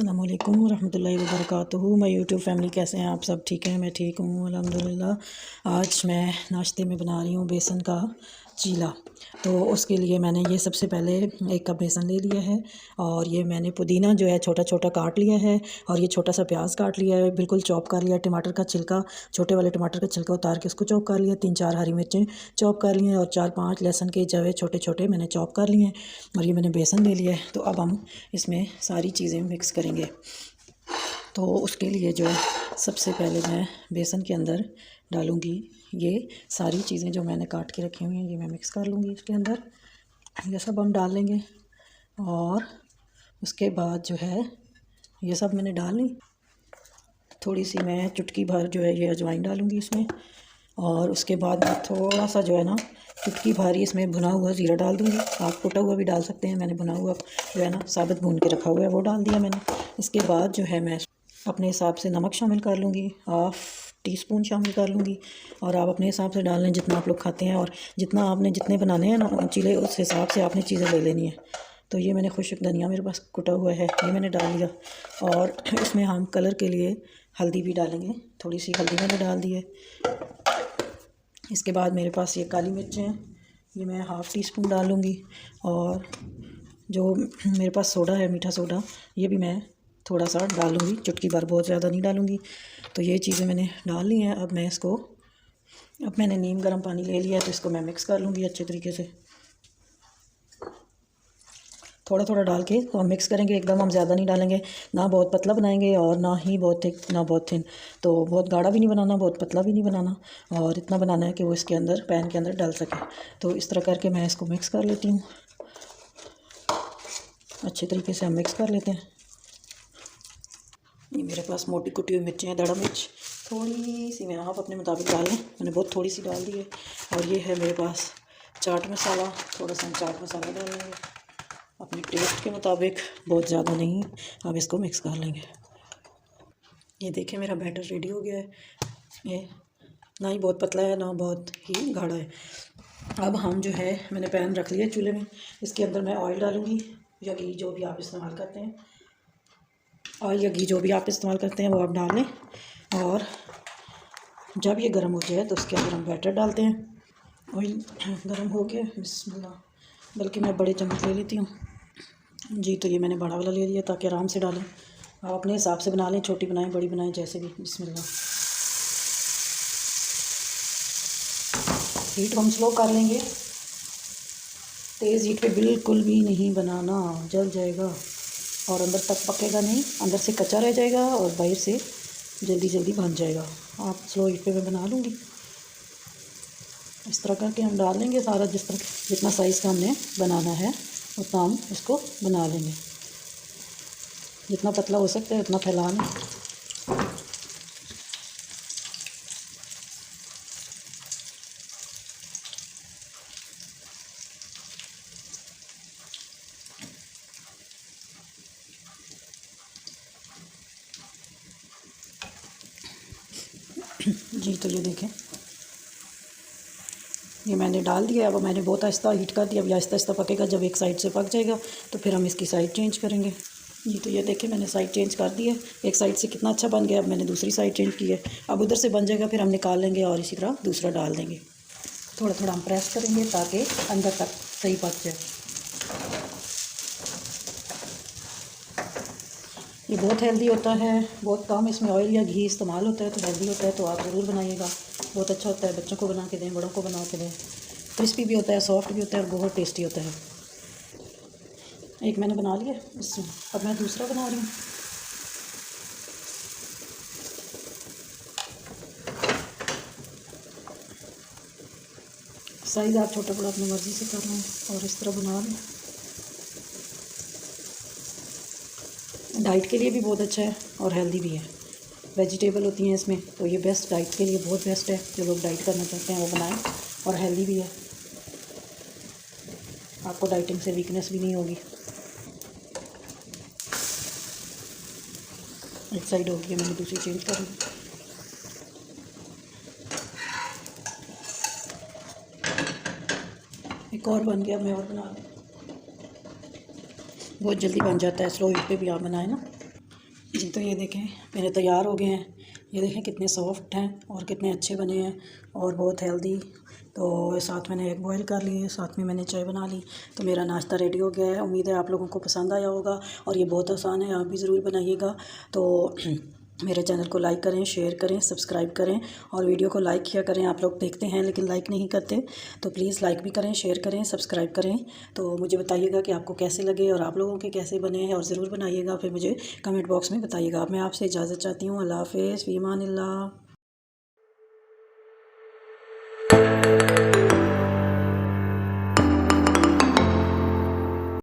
अस्सलामुअलैकुम रहमतुल्लाहि व बरकातुहू। मैं यूट्यूब फैमिली, कैसे हैं आप सब? ठीक है, मैं ठीक हूँ अल्हम्दुलिल्लाह। आज मैं नाश्ते में बना रही हूँ बेसन का चीला। तो उसके लिए मैंने ये सबसे पहले 1 कप बेसन ले लिया है और ये मैंने पुदीना जो है छोटा छोटा काट लिया है और ये छोटा सा प्याज काट लिया है, बिल्कुल चॉप कर लिया। टमाटर का छिलका, छोटे वाले टमाटर का छिलका उतार के उसको चॉप कर लिया। 3-4 हरी मिर्चें चॉप कर ली हैं और 4-5 लहसुन के जवे छोटे छोटे मैंने चॉप कर लिए हैं और ये मैंने बेसन ले लिया है। तो अब हम इसमें सारी चीज़ें मिक्स करेंगे। तो उसके लिए जो है सबसे पहले मैं बेसन के अंदर डालूँगी ये सारी चीज़ें जो मैंने काट के रखी हुई हैं, ये मैं मिक्स कर लूँगी इसके अंदर। ये सब हम डाल लेंगे और उसके बाद जो है ये सब मैंने डाल ली। थोड़ी सी मैं चुटकी भर जो है ये अजवाइन डालूँगी इसमें और उसके बाद मैं थोड़ा सा जो है ना चुटकी भर ही इसमें भुना हुआ ज़ीरा डाल दूँगी। आप कुटा हुआ भी डाल सकते हैं, मैंने भुना हुआ जो है ना साबुत भून के रखा हुआ है वो डाल दिया मैंने। इसके बाद जो है मैं अपने हिसाब से नमक शामिल कर लूँगी, 1/2 टीस्पून शामिल कर लूँगी और आप अपने हिसाब से डाल लें जितना आप लोग खाते हैं और जितना आपने जितने बनाने हैं ना चीले उस हिसाब से आपने चीज़ें ले लेनी है। तो ये मैंने खुश्क धनिया मेरे पास कुटा हुआ है, ये मैंने डाल दिया और इसमें हम कलर के लिए हल्दी भी डालेंगे। थोड़ी सी हल्दी मैंने डाल दी है। इसके बाद मेरे पास ये काली मिर्चें हैं, ये मैं 1/2 टीस्पून डालूँगी और जो मेरे पास सोडा है, मीठा सोडा, ये भी मैं थोड़ा सा डालूँगी, चुटकी भर, बहुत ज़्यादा नहीं डालूँगी। तो ये चीज़ें मैंने डाल ली हैं। अब मैंने नीम गर्म पानी ले लिया है तो इसको मैं मिक्स कर लूँगी अच्छे तरीके से। थोड़ा थोड़ा डाल के तो हम मिक्स करेंगे, एकदम हम ज़्यादा नहीं डालेंगे, ना बहुत पतला बनाएंगे और ना ही बहुत थिक, ना बहुत थिन। तो बहुत गाढ़ा भी नहीं बनाना, बहुत पतला भी नहीं बनाना और इतना बनाना है कि वो इसके अंदर पैन के अंदर डल सके। तो इस तरह करके मैं इसको मिक्स कर लेती हूँ। अच्छे तरीके से हम मिक्स कर लेते हैं। ये मेरे पास मोटी कुटी हुई मिर्चें हैं, दड़ा मिर्च थोड़ी सी, मैं आप अपने मुताबिक डाल लें, मैंने बहुत थोड़ी सी डाल दी है। और ये है मेरे पास चाट मसाला, थोड़ा सा हम चाट मसाला डालेंगे अपने टेस्ट के मुताबिक, बहुत ज़्यादा नहीं। अब इसको मिक्स कर लेंगे। ये देखिए मेरा बैटर रेडी हो गया है। ये ना ही बहुत पतला है ना बहुत ही गाढ़ा है। अब हम जो है मैंने पैन रख लिया चूल्हे में, इसके अंदर मैं ऑयल डालूँगी या घी, जो भी आप इस्तेमाल करते हैं। ऑयल या घी जो भी आप इस्तेमाल करते हैं वो आप डाल लें और जब ये गर्म हो जाए तो उसके अंदर हम बैटर डालते हैं। ऑयल गर्म हो गया, बिस्मिल्लाह, बल्कि मैं बड़े चम्मच ले लेती हूँ जी। तो ये मैंने बड़ा वाला ले लिया ताकि आराम से डालें। आप अपने हिसाब से बना लें, छोटी बनाएं बड़ी बनाएं जैसे भी। बिस्मिल्लाह। हीट हम स्लो कर लेंगे, तेज़ हीट पे बिल्कुल भी नहीं बनाना, जल जाएगा और अंदर तक पकेगा नहीं, अंदर से कच्चा रह जाएगा और बाहर से जल्दी जल्दी बन जाएगा। आप स्लो हीट पे मैं बना लूँगी। इस तरह करके हम डाल लेंगे सारा, जितना साइज़ का हमने बनाना है उतना हम इसको बना लेंगे। जितना पतला हो सकता है उतना फैला लें। जी तो ये देखें, ये मैंने डाल दिया। अब मैंने बहुत आहिस्ता हीट कर दिया। अभी आहिस्ता आहिस्ता पकेगा, जब एक साइड से पक जाएगा तो फिर हम इसकी साइड चेंज करेंगे। जी तो ये देखें मैंने साइड चेंज कर दी है। एक साइड से कितना अच्छा बन गया, अब मैंने दूसरी साइड चेंज की है। अब उधर से बन जाएगा, फिर हम निकाल लेंगे और इसी तरह दूसरा डाल देंगे। थोड़ा थोड़ा हम प्रेस करेंगे ताकि अंदर तक सही पक जाए। ये बहुत हेल्दी होता है, बहुत कम इसमें ऑयल या घी इस्तेमाल होता है, तो हेल्दी होता है। तो आप ज़रूर बनाइएगा, बहुत अच्छा होता है। बच्चों को बना के दें, बड़ों को बना के दें। क्रिस्पी भी होता है, सॉफ्ट भी होता है और बहुत टेस्टी होता है। एक मैंने बना लिया इसमें, अब मैं दूसरा बना रही हूँ। साइज़ आप छोटा बड़ा अपनी मर्ज़ी से कर लें और इस तरह बना लें। डाइट के लिए भी बहुत अच्छा है और हेल्दी भी है। वेजिटेबल होती हैं इसमें, तो ये बेस्ट, डाइट के लिए बहुत बेस्ट है। जो लोग डाइट करना चाहते हैं वो बनाएं और हेल्दी भी है। आपको डाइटिंग से वीकनेस भी नहीं होगी। एक साइड हो गई, मैंने दूसरी चेंज कर ली। एक और बन गया, मैं और बना लूँ। बहुत जल्दी बन जाता है, स्लो हीट पे भी आप बनाएं ना। जी तो ये देखें मेरे तैयार हो गए हैं। ये देखें कितने सॉफ्ट हैं और कितने अच्छे बने हैं और बहुत हेल्दी। तो साथ मैंने एग बॉईल कर लिए, साथ में मैंने चाय बना ली। तो मेरा नाश्ता रेडी हो गया है। उम्मीद है आप लोगों को पसंद आया होगा और ये बहुत आसान है, आप भी ज़रूर बनाइएगा। तो मेरे चैनल को लाइक करें, शेयर करें, सब्सक्राइब करें और वीडियो को लाइक किया करें। आप लोग देखते हैं लेकिन लाइक नहीं करते, तो प्लीज़ लाइक भी करें, शेयर करें, सब्सक्राइब करें। तो मुझे बताइएगा कि आपको कैसे लगे और आप लोगों के कैसे बने हैं और ज़रूर बनाइएगा। फिर मुझे कमेंट बॉक्स में बताइएगा। मैं आपसे इजाज़त चाहती हूँ। अल्लाह हाफ़िज़, फ़ी अमानिल्लाह।